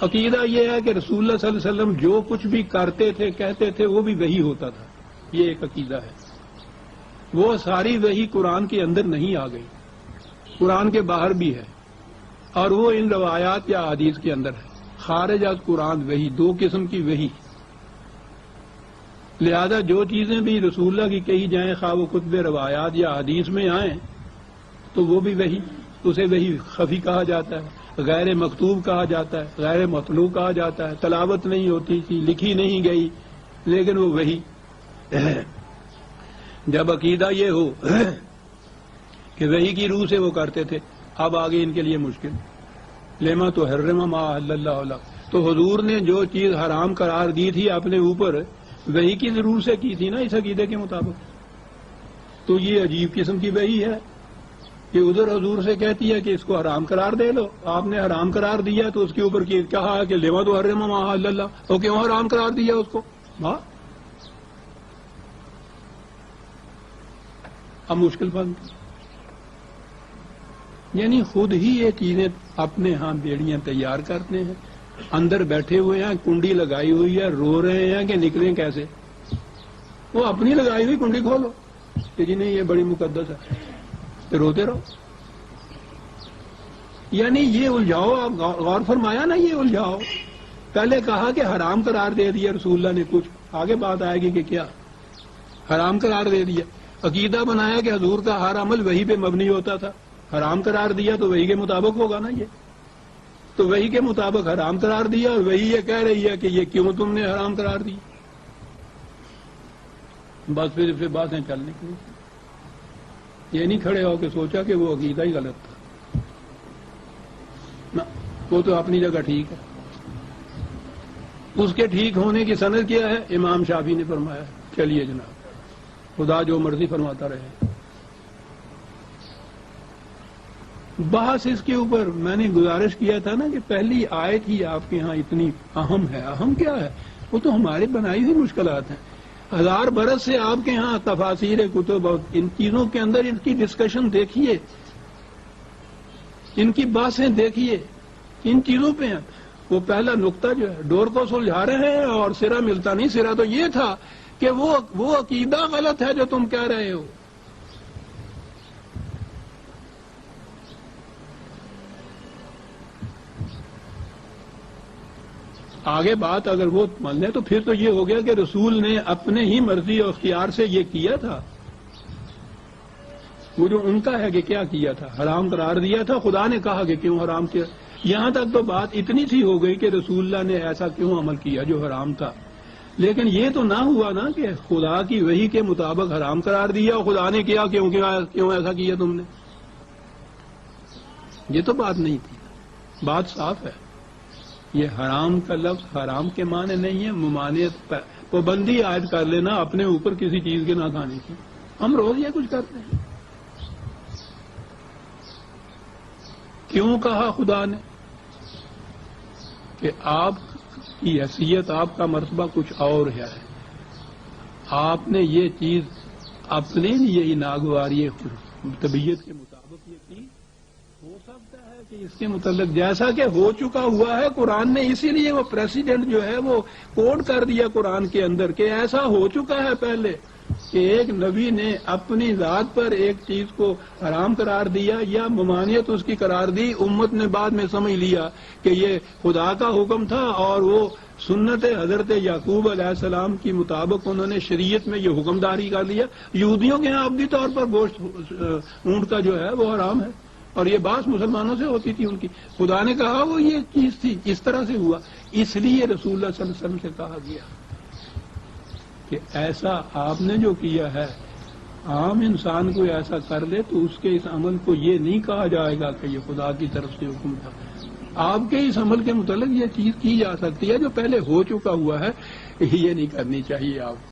عقیدہ یہ ہے کہ رسول اللہ صلی اللہ علیہ وسلم جو کچھ بھی کرتے تھے کہتے تھے وہ بھی وحی ہوتا تھا. یہ ایک عقیدہ ہے. وہ ساری وحی قرآن کے اندر نہیں آ گئی، قرآن کے باہر بھی ہے، اور وہ ان روایات یا حدیث کے اندر ہے. خارج از قرآن وحی، دو قسم کی وحی. لہذا جو چیزیں بھی رسول اللہ کی کہی جائیں، خواہ وہ کتب روایات یا حدیث میں آئیں، تو وہ بھی وحی، اسے وحی خفی کہا جاتا ہے، غیر مکتوب کہا جاتا ہے، غیر مطلوع کہا جاتا ہے. تلاوت نہیں ہوتی تھی، لکھی نہیں گئی، لیکن وہ وحی. جب عقیدہ یہ ہو کہ وحی کی روح سے وہ کرتے تھے، اب آگے ان کے لیے مشکل. لما تو حرم ما احل اللہ لہ، تو حضور نے جو چیز حرام قرار دی تھی اپنے اوپر، وحی کی ضرور سے کی تھی نا اس عقیدے کے مطابق. تو یہ عجیب قسم کی وحی ہے کہ ادھر حضور سے کہتی ہے کہ اس کو حرام قرار دے لو. آپ نے حرام قرار دیا تو اس کے اوپر کہا کہ لما تو حرم ما احل اللہ، تو کیوں حرام قرار دیا اس کو؟ ہاں، اب مشکل بند. یعنی خود ہی یہ چیزیں اپنے ہاں بیڑیاں تیار کرتے ہیں، اندر بیٹھے ہوئے ہیں، کنڈی لگائی ہوئی ہے، رو رہے ہیں کہ نکلیں کیسے. وہ اپنی لگائی ہوئی کنڈی کھولو کہ جی نہیں یہ بڑی مقدس ہے، تو روتے رہو. یعنی یہ الجھاؤ، آپ غور فرمایا نا، یہ الجھاؤ. پہلے کہا کہ حرام قرار دے دیا رسول اللہ نے، کچھ آگے بات آئے گی کہ کیا حرام قرار دے دیا. عقیدہ بنایا کہ حضور کا ہر عمل وحی پہ مبنی ہوتا تھا، حرام قرار دیا تو وحی کے مطابق ہوگا نا. یہ تو وحی کے مطابق حرام قرار دیا، اور وحی یہ کہہ رہی ہے کہ یہ کیوں تم نے حرام قرار دی. بس پھر باتیں چلنے کی. یہ نہیں کھڑے ہو کے سوچا کہ وہ عقیدہ ہی غلط تھا. نہ، وہ تو اپنی جگہ ٹھیک ہے. اس کے ٹھیک ہونے کی سند کیا ہے؟ امام شافعی نے فرمایا چلیے جناب، خدا جو مرضی فرماتا رہے. بحث اس کے اوپر میں نے گزارش کیا تھا نا کہ پہلی آیت ہی آپ کے ہاں اتنی اہم ہے. اہم کیا ہے؟ وہ تو ہماری بنائی ہوئی مشکلات ہیں. 1000 برس سے آپ کے ہاں تفاسیر کتب اور ان چیزوں کے اندر ان کی ڈسکشن دیکھیے، ان کی باتیں دیکھیے، ان چیزوں پہ ہیں. وہ پہلا نقطہ جو ہے ڈور کو سلجھا رہے ہیں اور سرا ملتا نہیں. سرا تو یہ تھا کہ وہ عقیدہ غلط ہے جو تم کہہ رہے ہو. آگے بات اگر وہ مان لیں تو پھر تو یہ ہو گیا کہ رسول نے اپنے ہی مرضی اور اختیار سے یہ کیا تھا. وہ جو ان کا ہے کہ کیا کیا تھا، حرام قرار دیا تھا. خدا نے کہا کہ کیوں حرام کیا. یہاں تک تو بات اتنی سی ہو گئی کہ رسول اللہ نے ایسا کیوں عمل کیا جو حرام تھا. لیکن یہ تو نہ ہوا نا کہ خدا کی وحی کے مطابق حرام قرار دیا اور خدا نے کیا کیوں ایسا کیا تم نے. یہ تو بات نہیں تھی. بات صاف ہے. یہ حرام کا لفظ حرام کے معنی نہیں ہے، ممانعت پابندی عائد کر لینا اپنے اوپر کسی چیز کے نہ کھانے کی. ہم روز یہ کچھ کرتے ہیں. کیوں کہا خدا نے کہ آپ کی حیثیت، آپ کا مرتبہ کچھ اور ہے. آپ نے یہ چیز اپنے لیے ہی ناگواری طبیعت کے مطابق یہ کی. ہو سکتا ہے کہ اس کے متعلق جیسا کہ ہو چکا ہوا ہے، قرآن نے اسی لیے وہ پریسیڈنٹ جو ہے وہ کوڈ کر دیا قرآن کے اندر کہ ایسا ہو چکا ہے پہلے کہ ایک نبی نے اپنی ذات پر ایک چیز کو حرام قرار دیا یا ممانعت اس کی قرار دی. امت نے بعد میں سمجھ لیا کہ یہ خدا کا حکم تھا اور وہ سنت حضرت یعقوب علیہ السلام کی مطابق انہوں نے شریعت میں یہ حکم داری کر لیا. یہودیوں کے ہاں ابدی طور پر گوشت اونٹ کا جو ہے وہ حرام ہے، اور یہ بات مسلمانوں سے ہوتی تھی ان کی. خدا نے کہا وہ یہ چیز تھی، اس طرح سے ہوا. اس لیے رسول اللہ صلی اللہ علیہ وسلم سے کہا گیا کہ ایسا آپ نے جو کیا ہے، عام انسان کو ایسا کر دے تو اس کے اس عمل کو یہ نہیں کہا جائے گا کہ یہ خدا کی طرف سے حکم تھا. آپ کے اس عمل کے متعلق یہ چیز کی جا سکتی ہے جو پہلے ہو چکا ہوا ہے. یہ نہیں کرنی چاہیے آپ